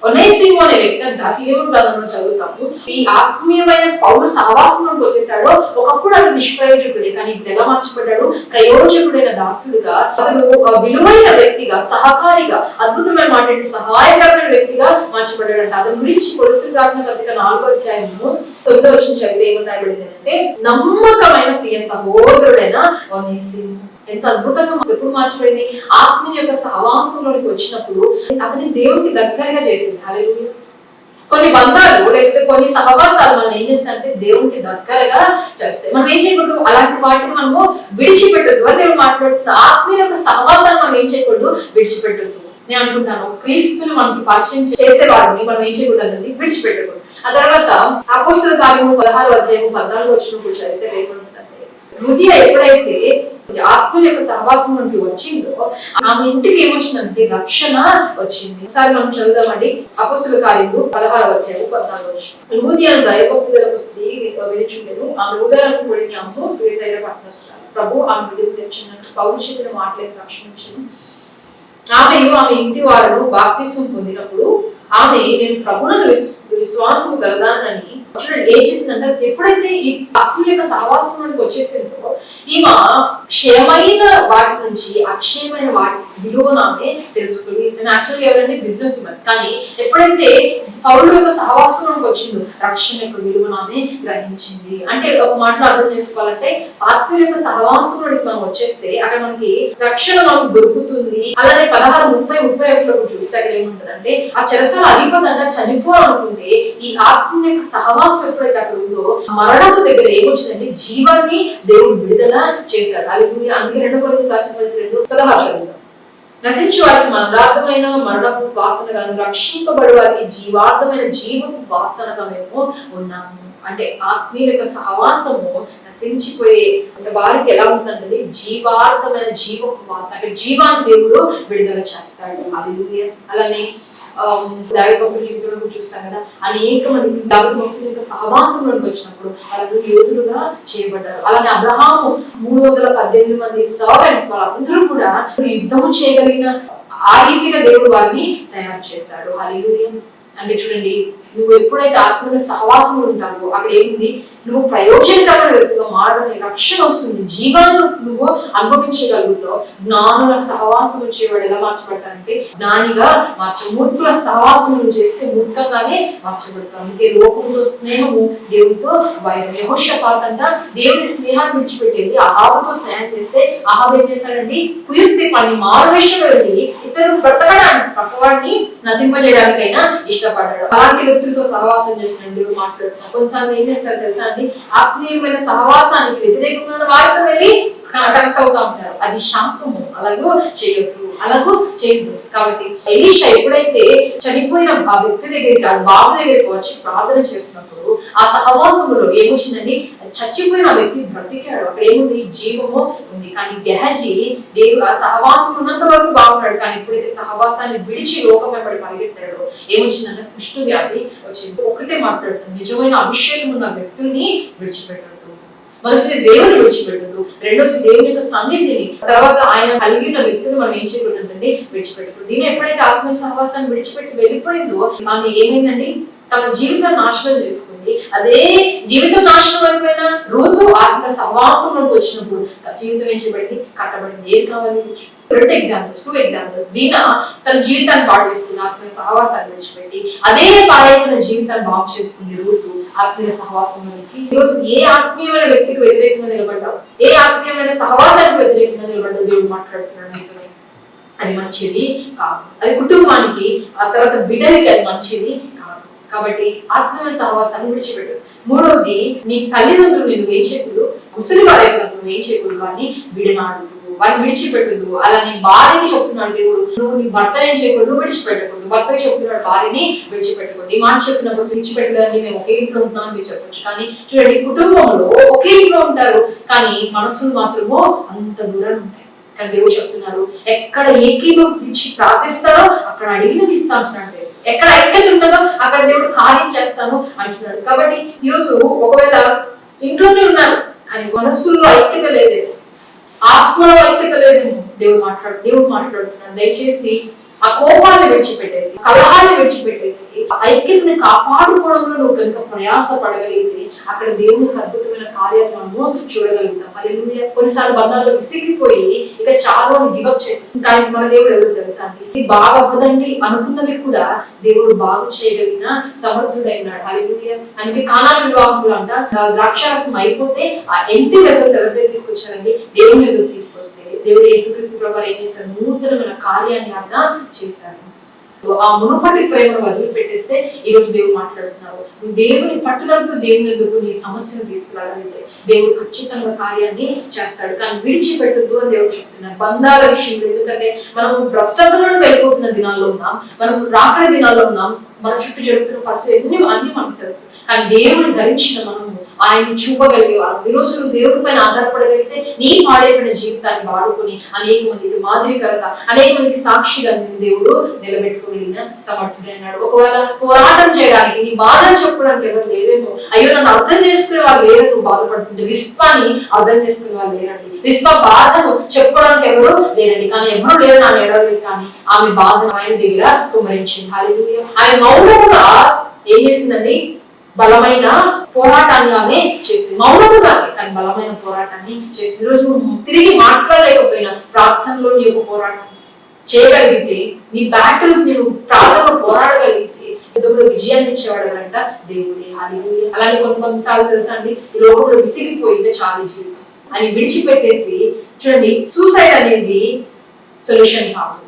ఒనేసిమో అనే వ్యక్తి అంట ఫిలిప్పీ గ్రంథంలో చదువుతాము, ఈ ఆత్మీయమైన పౌలు సహవాసంలోకి వచ్చేసాడో ఒకప్పుడు అతను నిష్ప్రయోజకుడే, కానీ ఇప్పుడు ఎలా మార్చబడ్డాడు, ప్రయోజకుడైన దాసుడుగా, అతను విలువైన వ్యక్తిగా, సహకారిగా, అద్భుతమైన మాట సహాయకరమైన వ్యక్తిగా మార్చబడ్డాడంట. అతని గురించి కొలస్సీయులకు రాసిన పత్రిక 4:9 చదివితే ఏమని రాయబడింది అంటే, నమ్మకమైన ప్రియ సహోదరుడైన ఒనేసిమో. ఎంత అద్భుతంగా ఎప్పుడు మార్చబడింది, ఆత్మీయ యొక్క సహవాసంలోకి వచ్చినప్పుడు అతని దేవునికి దగ్గరగా చేసింది. హల్లెలూయా. కొన్ని బంధాలు లేకపోతే కొన్ని సహవాసాలు మనం ఏం చేస్తామంటే దేవునికి దగ్గరగా చేస్తాయి. మనం ఏం చేయకూడదు, అలాంటి వాటిని మనము విడిచిపెట్టద్దు అని దేవుడు మాట్లాడుతున్నారు. ఆత్మీయ యొక్క సహవాసాన్ని మనం ఏం చేయకూడదు, విడిచిపెట్టద్దు. నేను అనుకుంటాను, క్రీస్తుని మనకి పరిచయం చేసేవాడిని మనం ఏం చేయకూడదండి, విడిచిపెట్టకూడదు. ఆ తర్వాత అపోస్తలుల కార్యము 16:14 చదివితే ఏమంటుందంటే, హృదయ ఎప్పుడైతే ఆత్మ యొక్క సహవాసంలోకి వచ్చిందో ఆమె ఇంటికి ఏమొచ్చిందంటే రక్షణ వచ్చింది. ఈసారి మనం చదువుదామండి, అపోస్తలుల కార్యము 16:14. హృదయాన్ని దైవభక్తి గల స్త్రీ వినిచుండెను, ఆమె హృదయాలకు పొడిని అమ్ము పేదైన పట్టణస్తురాలు. ప్రభు ఆమె హృదయం తెరిచినట్టు పౌలు చెప్పిన మాటలకు రక్షణ ఇచ్చెను. ఆమె ఇంటి వారు బాప్తిసం పొందినప్పుడు ఆమె నేను ప్రభువును విశ్వాసము గలదానని చూడండి ఏం చేసిందంటే, ఎప్పుడైతే ఈ ఆత్మీయ యొక్క సహవాసంలోకి వచ్చేసిందో ఈమె క్షయమైన వాటి నుంచి అక్షయమైన వాటి విలువను ఆమె తెలుసుకుంది. నేను యాక్చువల్గా ఎవరంటే బిజినెస్ ఉమెన్, కానీ ఎప్పుడైతే పౌరుల యొక్క సహవాసంలోకి వచ్చిందో రక్షణ యొక్క విలువను ఆమె గ్రహించింది. అంటే ఒక మాటలో అర్థం చేసుకోవాలంటే, ఆత్మీయ యొక్క సహవాసంలోకి మనం వచ్చేస్తే అక్కడ మనకి రక్షణ మనకు దొరుకుతుంది. అలానే 16:30-31 చూస్తే అక్కడ ఏముంటదంటే, ఆ చెరసాల అధిపతి అంతా చనిపోవాలనుకుంటే ఈ ఆత్మీయ యొక్క సహవాసం ఎప్పుడైతే అక్కడ ఉందో మరణపు దగ్గర ఏమొచ్చిందంటే జీవాన్ని దేవుడు విడుదల చేశాడు. అది అందుకే 2 కొరింథీయులకు రాసిన పత్రిక 2:16 నశించు వారికి మరణార్థమైన మరణపు వాసనగాను, రక్షింపబడు వారికి జీవార్థమైన జీవపు వాసనగా మేము ఉన్నాము. అంటే ఆత్మీయుల యొక్క సహవాసము నశించిపోయే వారికి ఎలా ఉంటుందంటే జీవార్థమైన జీవపు వాసన, అంటే జీవాన్ని దేవుడు విడుదల చేస్తాడు. హల్లెలూయా. అలానే దైవభక్తుల జీవితంలో చూస్తాం కదా, అనేక మంది దైవభక్తుల యొక్క సహవాసంలోకి వచ్చినప్పుడు వాళ్ళందరూ యోధులుగా చేయబడ్డారు. అలానే అబ్రహాము 318 మంది సర్వెంట్స్ వాళ్ళందరూ కూడా యుద్ధము చేయగలిగిన ఆ రీతిగా దేవుడు వారిని తయారు చేశాడు. హల్లెలూయా. అంటే చూడండి, నువ్వు ఎప్పుడైతే ఆత్మీయ సహవాసంలో ఉంటావో అక్కడ ఏముంది, నువ్వు ప్రయోజనకరమైన వ్యక్తిగా మారడమే, రక్షణ వస్తుంది, జీవాన్ని నువ్వు అనుభవించగలుగుతావు. జ్ఞానుల సహవాసం వచ్చేవాడు ఎలా మార్చబడతానంటే జ్ఞానిగా మూర్ఖుల సహవాసం నువ్వు చేస్తే మూర్ఖంగానే మార్చబడతావు. అంటే లోకంతో స్నేహము, దేవునితో వైరం. యెహోషాపాతు అంట దేవుని స్నేహాన్ని విడిచిపెట్టేది, అహాబుతో స్నేహం చేస్తే అహాబు ఏం చేశాడండి, కుయుక్తి పని మారువేషంలో వెళ్ళి బ్రతకడానికి పక్కవాడిని నశింపజేయడానికైనా ఇష్టపడ్డాడు. అలాంటి వ్యక్తులతో సహవాసం చేసిన దేవుడు మాట్లాడుతున్నాడు. కొన్నిసార్లు ఏం చేస్తారు తెలుసా అండి, ఆత్మీయమైన సహవాసానికి వ్యతిరేకమైన వారితో వెళ్ళి కనెక్ట్ అవుతా ఉంటారు. అది శాంతము. అలాగూ చేయొద్దు, అలాగూ చేయొద్దు. కాబట్టి ఎలీషా ఎప్పుడైతే చనిపోయిన ఆ వ్యక్తి దగ్గరికి, ఆ బాబు దగ్గరికి వచ్చి ప్రార్థన చేసినప్పుడు ఆ సహవాసములో ఏమొచ్చిందండి, చచ్చిపోయిన వ్యక్తి బ్రతికాడు. అక్కడ ఏముంది, జీవము ఉంది. కానీ గెహజీ దేవుడు ఆ సహవాసం ఉన్నంత వరకు బాగున్నాడు. కానీ ఎప్పుడైతే సహవాసాన్ని విడిచి లోకం వెంబడి పరిగెత్తాడో ఏమొచ్చిందంటే కుష్టు వ్యాధి వచ్చింది. ఒకటే మాట్లాడుతుంది, నిజమైన అభిషేకం ఉన్న వ్యక్తుల్ని విడిచిపెట్టదు. మొదటిది దేవుని విడిచిపెట్టదు, రెండోది దేవుని యొక్క సన్నిధిని, తర్వాత ఆయన కలిగిన వ్యక్తులు మనం ఏం చేయకూడదండి, విడిచిపెట్టకూడదు. దీని ఎప్పుడైతే ఆత్మీయ సహవాసాన్ని విడిచిపెట్టి వెళ్ళిపోయిందో ఆమె ఏమైందండి, తమ జీవితాన్ని నాశనం చేసుకుంది. అదే జీవితం నాశనం అయిపోయిన రూతు ఆత్మ సహవాసంలోకి వచ్చినప్పుడు జీవితం ఏం చేయబడింది, కట్టబడింది. ఏది కావాలి, టూ ఎగ్జాంపుల్స్. దీనా తన జీవితాన్ని పాడు చేసుకుంది, ఆత్మీయ సహవాసాన్ని విడిచిపెట్టి. అదే పాడైపోయిన జీవితాన్ని బాగు చేసుకుంది రూతు ఆత్మీయ సహవాసంలోకి. ఈరోజు ఏ ఆత్మీయమైన వ్యక్తికి వ్యతిరేకంగా నిలబడ్డావు, ఏ ఆత్మీయమైన సహవాసానికి వ్యతిరేకంగా నిలబడ్డావు, దేవుడు మాట్లాడుతున్నాడు నీతో. అది మంచిది కాదు. అది కుటుంబానికి, ఆ తర్వాత బిడ్డలకి అది మంచిది కాదు. కాబట్టి ఆత్మీయ సహవాసాన్ని విడిచిపెట్టు. మూడవది, నీ తల్లిదండ్రులు నేను ఏం చేయకూడదు, ముసలి వారైనప్పుడు ఏం చేయకూడదు, వారిని విడనాడదు, వారిని విడిచిపెట్టదు. అలా నీ భార్యకి చెప్తున్నాడు దేవుడు, నువ్వు నీ భర్త ఏం చేయకూడదు, విడిచిపెట్టకూడదు. భర్తకి చెప్తున్నాడు భార్యని విడిచిపెట్టకూడదు. ఈ మాట చెప్పినప్పుడు విడిచిపెట్టలేదని మేము ఒకే ఇంట్లో ఉంటున్నామని మీరు చెప్పొచ్చు. కానీ చూడండి, కుటుంబంలో ఒకే ఇంట్లో ఉంటారు, కానీ మనసులు మాత్రమో అంత దూరం ఉంటాయి. కానీ దేవుడు చెప్తున్నారు, ఎక్కడ ఏకీభవించి ప్రార్థిస్తారో అక్కడ అడిగినవి ఇస్తా అంటున్నాడు దేవుడు. ఎక్కడ ఐక్యత ఉంటుందో అక్కడ దేవుడు కార్యం చేస్తాను అంటున్నాడు. కాబట్టి ఈరోజు ఒకవేళ ఇంట్లోనే ఉన్నారు కానీ మనస్సుల్లో ఐక్యత లేదు, ఆత్మలో ఐక్యత లేదు, దేవుడు మాట్లాడుతున్నాడు. దయచేసి ఆ కోపాన్ని విడిచిపెట్టేసి, కలహాన్ని విడిచిపెట్టేసి, ఐక్యతని కాపాడుకోవడంలో నువ్వు కనుక ప్రయాస పడగలిగితే అక్కడ దేవునికి అద్భుతమైన కార్యాలను చూడగలుగుతాం. హల్లెలూయా. కొన్నిసార్లు బంధాల్లో విసిగిపోయి ఇక చాలా గివప్ చేసేస్తాం. కానీ మన దేవుడు ఎవరు తెలుసా అండి, ఇది బాగా అవ్వదండి అనుకున్నవి కూడా దేవుడు బాగు చేయగలిగిన సమర్థుడైనాడు. హల్లెలూయా. అందుకే కానాను వివాహంలో అంట ద్రాక్షారసం అయిపోతే ఆ ఎంటీ వెసల్స్ ఎవరి తీసుకొచ్చారండి, దేవుని ఎదురు తీసుకొస్తే దేవుడు యేసుక్రీస్తు ప్రభువు ఏం చేశారు, నూతనమైన కార్యాన్ని ఆయన చేశారు. ఆ మునుపటి ప్రేమను వదిలిపెట్టేస్తే ఈ రోజు దేవుడు మాట్లాడుతున్నారు, నువ్వు దేవుని పట్టుదలతో దేవుని ఎదుగు నీ సమస్యను తీసుకురాగలిగితే దేవుడు ఖచ్చితంగా కార్యాన్ని చేస్తాడు. కానీ విడిచిపెట్టద్దు అని దేవుడు చెప్తున్నారు బంధాల విషయంలో. ఎందుకంటే మనం భ్రష్టత్వంలో వెళ్ళిపోతున్న దినాల్లో ఉన్నాం, మనం రాకడ దినాల్లో ఉన్నాం, మన చుట్టూ జరుగుతున్న పరిస్థితులు అన్ని మనకు తెలుసు. కానీ దేవుని ధరించిన మనము ఆయన చూపగలిగే వాళ్ళు. ఈ రోజు నువ్వు దేవుడి పైన ఆధారపడగలిగితే నీ పాడైపోయిన జీవితాన్ని వాడుకొని అనేక మందికి మాదిరికరంగా, అనేక మందికి సాక్షిగా దేవుడు నిలబెట్టుకోగలిగిన సమర్థుడైనాడు. ఒకవేళ పోరాటం చేయడానికి, నీ బాధను చెప్పుకోవడానికి ఎవరు లేరేమో, అయ్యో నన్ను అర్థం చేసుకునే వాళ్ళు లేరు, నువ్వు బాధపడుతుంది. రిస్పాని అర్థం చేసుకునే వాళ్ళు లేరండి, రిస్పా బాధను చెప్పుకోవడానికి ఎవరు లేరండి. కానీ ఎవరు లేరు నా ఏడవలేదు, కానీ ఆమె బాధను ఆయన దగ్గర కుమరించింది. హల్లెలూయా. ఆమె మౌనముగా ఏం చేసిందండి, బలమైన పోరాటాన్ని ఆమె చేసింది. మౌనముగానే కానీ బలమైన పోరాటాన్ని చేసింది. ఈరోజు తిరిగి మాట్లాడలేకపోయినా ప్రార్థనలో నీ యొక్క పోరాటం చేయగలిగితే, నీ బ్యాటిల్స్ నీవు ప్రార్థనలో పోరాడగలిగితే యుద్ధంలో విజయాన్ని ఇచ్చేవాడు ఎవరంట, దేవుడే. హల్లెలూయా. అలాగే కొన్నిసార్లు తెలుసా అండి, ఈ లోకంలో విసిగిపోయింది చాలా జీవితం అని విడిచిపెట్టేసి, చూడండి సూసైడ్ అనేది సొల్యూషన్ కాదు.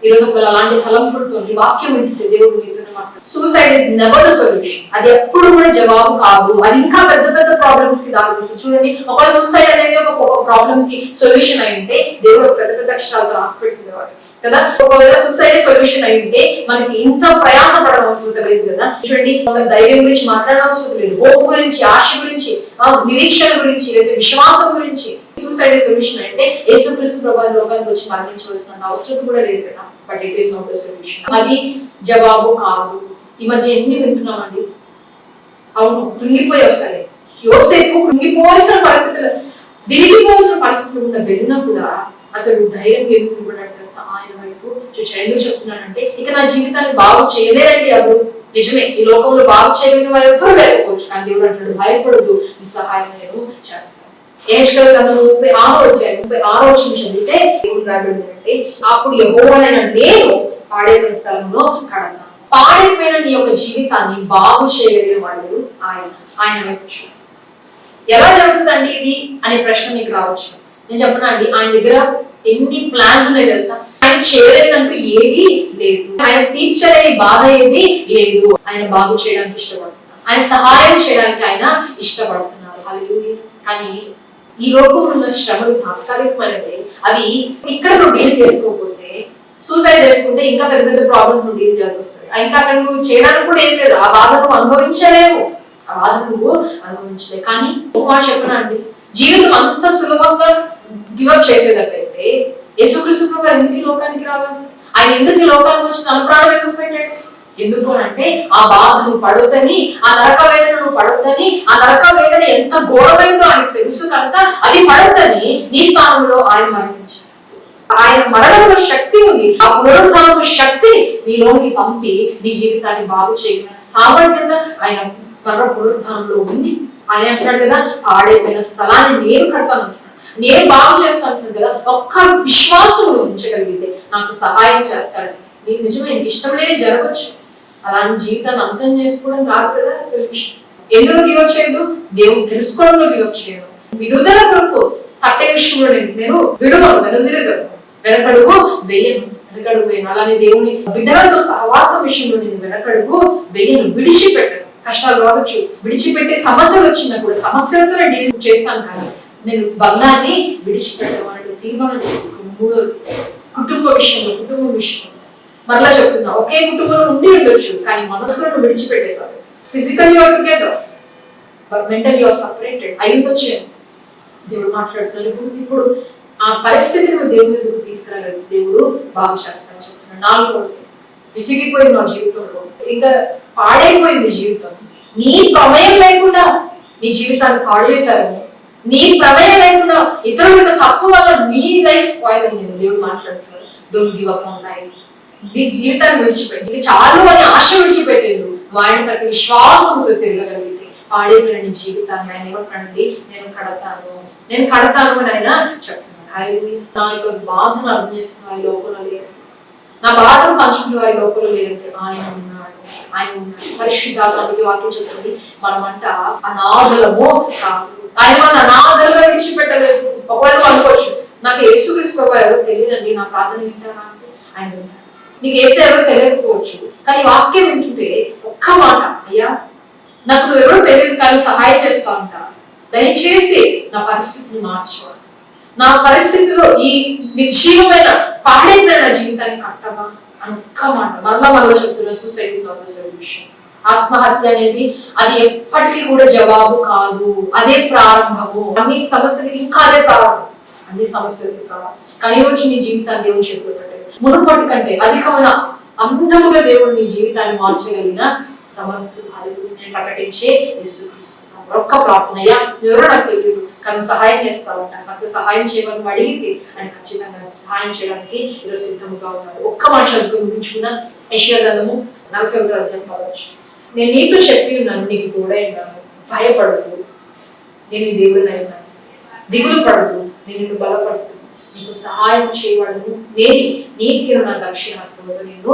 ఈరోజు ఒకవేళ అలాంటి తలంపుడుతో వాక్యం వింటుంటే దేవుడు మీతో మాట్లాడు, suicide is never the solution. అది ఎప్పుడు కూడా జవాబు కాదు, అది ఇంకా పెద్ద పెద్ద ప్రాబ్లమ్స్ కి దారితీస్తుంది. చూడండి, ఒకవేళ సూసైడ్ అనేది ఒక ప్రాబ్లమ్ కి సొల్యూషన్ అయి ఉంటే దేవుడు పెద్ద పెద్ద అక్షరాలతో రాసి పెట్టుకునేవాడు కదా. ఒకవేళ సూసైడ్ సొల్యూషన్ అయి ఉంటే మనకి ఇంత ప్రయాస పడడం అవసరం లేదు కదా. చూడండి, ధైర్యం గురించి మాట్లాడడం అవసరం లేదు, హోప్ గురించి, ఆశ గురించి, నిరీక్షణ గురించి, లేదా విశ్వాసం గురించి. సూసైడ్ సొల్యూషన్ అంటే యేసుక్రీస్తు ప్రభువు లోకానికి వచ్చి మరణించవలసిన అవసరం కూడా లేదు కదా. But it is not the solution. అది జవాబు కాదు. ఈ మధ్య ఎన్ని వింటున్నామండి, అవును కృంగిపోయావు సరే, యోసేపు కృంగిపోవాల్సిన పరిస్థితులు, విరిగిపోవాల్సిన పరిస్థితులు ఉన్న వెళ్ళినా కూడా అతడు ధైర్యం ఎందుకు ఇవ్వడాడు తెలుసా, ఆయన వైపు చూచాడు. ఎందుకు చెప్తున్నానంటే, ఇక నా జీవితాన్ని బాగు చేయలేరండి ఎవరు, నిజమే ఈ లోకంలో బాగు చేయగలిగిన వారు ఎవరు లేకపోవచ్చు, కానీ దేవుడు అంటాడు భయపడదు, నీ సహాయం నేను చేస్తాను. ఏష్కల్ గ్రంథం 36 చదివితే దేవుడు రాబడిందంటే, అప్పుడు యెహోవానైన నేను పాడైపోయిన స్థలంలో కడతాను. పాడైపోయిన నీ యొక్క జీవితాన్ని బాగు చేయగలిగిన వాడు ఆయన వైపు. ఎలా జరుగుతుందండి ఇది అనే ప్రశ్న నీకు రావచ్చు. నేను చెప్పనా అండి, ఆయన దగ్గర ఎన్ని ప్లాన్స్ ఉన్నాయి తెలుసా. ఆయన చేయలేదంటూ ఏది లేదు, ఆయన తీర్చలేని బాధ ఏది లేదు. ఆయన బాగు చేయడానికి ఇష్టపడుతున్నారు, ఆయన సహాయం చేయడానికి ఆయన ఇష్టపడుతున్నారు. హల్లెలూయా. కానీ ఈ లోకంలో ఉన్న శ్రమలు తాత్కాలికమైనవి. అవి ఇక్కడ నువ్వు డీల్ చేసుకోకపోతే, సూసైడ్ చేసుకుంటే ఇంకా పెద్ద పెద్ద ప్రాబ్లమ్స్ నువ్వు డీల్ చేయాల్సి వస్తుంది. ఇంకా అక్కడ నువ్వు చేయడానికి కూడా ఏం లేదు, ఆ బాధ నువ్వు అనుభవించలేవు, ఆ బాధ నువ్వు అనుభవించలేవు. కానీ మాట చెప్పనండి, జీవితం అంత సులభంగా గివప్ చేసేటట్లయితే యేసుక్రీస్తు ప్రభువు ఎందుకు ఈ లోకానికి రావాలి? ఆయన ఎందుకు ఈ లోకానికి వచ్చి తన ప్రాణం ఎందుకు పెట్టాడు? ఎందుకు అంటే ఆ బాధ నువ్వు పడొద్దని, ఆ నరక వేదన నువ్వు పడొద్దని, ఆ నరక వేదన ఎంత ఘోరమైందో ఆయనకు తెలుసు కనుక అది పడొద్దని నీ స్థానంలో ఆయన మరణించాడు. ఆయన మరణంలో శక్తి ఉంది, ఆ పునరుత్థానపు శక్తి నీలోనికి పంపి నీ జీవితాన్ని బాగు చేయగల సామర్థ్యం ఆయన మరణ పునరుత్థానంలో ఉంది. ఆయన అంటాడు కదా, పాడైపోయిన స్థలాన్ని నేను కడతాను అంటున్నాను, నేను బాగు చేస్తాను కదా. ఒక్క విశ్వాసం ఉంచగలిగితే నాకు సహాయం చేస్తాడు. నీకు నిజమే, నీకు ఇష్టం లేని జరగచ్చు, అలాంటి జీవితాన్ని అంతం చేసుకోవడం కాదు కదా అసలు విషయం. ఎందుకు గివప్ చేయదు? దేవుడు తెలుసుకోవడంలో గివప్ చేయదు. విడుదల కొరకు తట్టే విషయంలో నేను విడుదలను వెనుదిరగను, వెనకడుగు వేయను, వెనకడుగు వేయను. అలానే దేవుని బిడ్డలతో సహవాసం విషయంలో నేను వెనకడుగు వేయను, విడిచిపెట్టను. కష్టాలు రావచ్చు, విడిచిపెట్టే సమస్యలు వచ్చినా కూడా సమస్యలతో నేను డీల్ చేస్తాను, కానీ నేను బంధాన్ని విడిచిపెట్టను అని తీర్మానం చేసుకున్నాను. మూడోది, కుటుంబం విషయంలో మరలా చెప్తున్నా, ఒకే కుటుంబంలో ఉండి ఉండొచ్చు, కానీ మనసులను విడిచిపెట్టేసారు. Physical you are together but mental you are separated అయ్యొచ్చు. దేవుడు మాట్లాడుతున్నాడు. ఇప్పుడు ఆ పరిస్థితిని దేవుని ఎదుగు తీసుకురాగలి దేవుడు బాగు చేస్తాను చెప్తున్నాడు. నాలుగోది, విసిగిపోయింది నా జీవితంలో, ఇంకా పాడైపోయింది జీవితం, నీ ప్రమేయం లేకుండా నీ జీవితాన్ని పాడు చేశారని, నీ ప్రమేయం లేకుండా ఇతరుల తప్పు వల్ల నీ లైఫ్ పోయిందని దేవుడు మాట్లాడుతున్నాడు. Don't give up on life. నీ జీవితాన్ని విడిచిపెట్టి చాలు అని ఆశ విడిచిపెట్టేది ఆయన తగ్గ విశ్వాసంతో తిరగగలిగితే పాడైపోయిన నీ జీవితాన్ని ఆయన ఏమంటాడండి, నేను కడతాను అని ఆయన చెప్తున్నాడు. నా యొక్క బాధను అర్థం చేసుకున్న ఈ లోకంలో లేరు, నా బాధను పంచుకున్న వారి లోకంలో లేరంటే ఆయన ఉన్నాడు. పరిశుద్ధాత్మకి వాక్యం చెప్తుంది, మనమంట అనాథలము కాదు. ఆయన మన అనాథలుగా విడిచిపెట్టలేదు. ఒకవేళ అనుకోవచ్చు, నాకు యేసుక్రీస్తు ప్రభువు ఎవరో తెలియదండి, నా ప్రార్థన వింటారా అంటే ఆయన వింటాడు. నీకు యేసు ఎవరో తెలియకపోవచ్చు, కానీ వాక్యం వింటుంటే ఒక్క మాట, అయ్యా నాకు నువ్వు ఎవరో తెలియదు కానీ సహాయం చేస్తా ఉంటా, దయచేసి నా పరిస్థితిని మార్చవా, నా పరిస్థితిలో ఈ నిర్జీవమైన పాడైపోయిన జీవితాన్ని కట్టవా అని ఒక్క మాట మరలా చెప్తున్నా. Suicide is not the solution. ఆత్మహత్య అనేది అది ఎప్పటికీ కూడా జవాబు కాదు, అదే ప్రారంభము. అన్ని సమస్యలకి ఇంకా అదే ప్రారంభం, అన్ని సమస్యలకి ప్రారంభం. కానీ ఈ రోజు నీ జీవితాన్ని దేవుడు చేతులు పెట్టాడు. మునుపటి కంటే అధికమైన అందముగా దేవుడు నీ జీవితాన్ని మార్చగలిగిన సమర్థుడు. నేను ప్రకటించే యేసుక్రీస్తు. ఒక్క ప్రార్థన, అయ్యా ఎవరో నాకు తెలియదు కానీ సహాయం చేస్తా ఉంటాను, నాకు సహాయం చేయమని అడిగితే ఆయన ఖచ్చితంగా సహాయం చేయడానికి ఈరోజు సిద్ధముగా ఉన్నాడు. ఒక్క మనిషి అందుకు ముగించుకున్న యెషయా గ్రంథము 41వ అధ్యాయం కావచ్చు. నేను నీతో చెప్పి ఉన్నాను, నీకు తోడై ఉన్నాను, భయపడదు, నేను నీ దేవుడినై ఉన్నాను, దిగులు పడదు, నేను నిన్ను బలపడుతూ నీకు సహాయం చేయబడను, నేను నీతిలో నా దక్షిణ హస్తముతో నిన్ను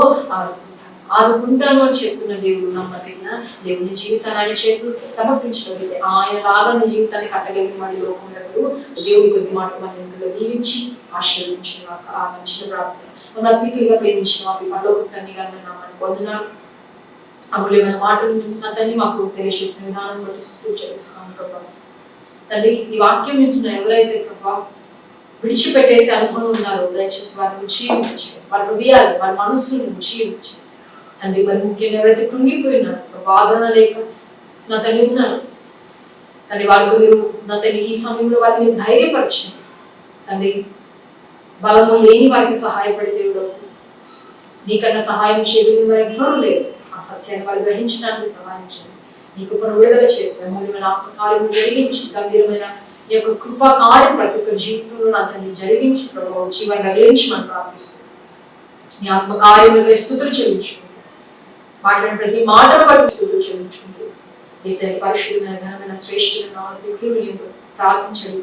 ఆదుకుంటాను అని చెప్తున్న దేవుడు నమ్మదగిన దేవుని జీవితాన్ని ఆయన చేతులు సమర్పించగలిగితే ఆయన లాగా నీ జీవితాన్ని కట్టగలిగిన వాడి లోకంలో దేవుడి కొద్ది మాట మన దీవించి ఆశీర్వదించిన ఆ మంచి ప్రార్థన మన అద్భుతంగా ప్రేమించిన వారి పరలోక తండ్రిగా నామని పొందినారు. అమూల్యమైన మాటలు తండ్రి మాకు తెలియజేసిన విధానం బట్టి స్తుతులు చెల్లిస్తున్నాం ప్రభా. తండ్రి ఈ వాక్యం వింటున్న ఎవరైతే ప్రభా విడిచిపెట్టేసి అనుకుని ఉన్నారు, దయచేసి వారి నుంచి వారి హృదయాలు వారి మనస్సుల నుంచి తండ్రి మరి ముఖ్యంగా ఎవరైతే కృంగిపోయినారు, ఆదరణ లేక నా తల్లి ఉన్నారు తండ్రి, వారితో మీరు నా తల్లి ఈ సమయంలో వారిని ధైర్యపరిచింది తండ్రి. బలము లేని వారికి సహాయపడే దేవుడు, నీకన్నా సహాయం చేయగలిగిన వారు ఎవ్వరూ లేరు. ఆ సత్యాన్ని వారు గ్రహించడానికి సహాయం చేయండి. నీ కృపను విడుదల చేసి అమూల్యమైన ఆత్మకార్యం జరిగించి గంభీరమైన ఈ యొక్క కృపా కార్యం ప్రతి ఒక్క జీవితంలో నా తల్లి జరిగించి ప్రభావం జీవాన్ని రగిలించి మనం ప్రార్థిస్తున్నాం. నీ ఆత్మకార్యములపై స్తుతులు చెల్లించుకుంటూ మాట్లాడిన ప్రతి మాటను బట్టి స్తుతులు చెల్లించుకుంటూ ఈ పరిశుద్ధమైన ఘనమైన శ్రేష్ఠమైన ప్రార్థించడం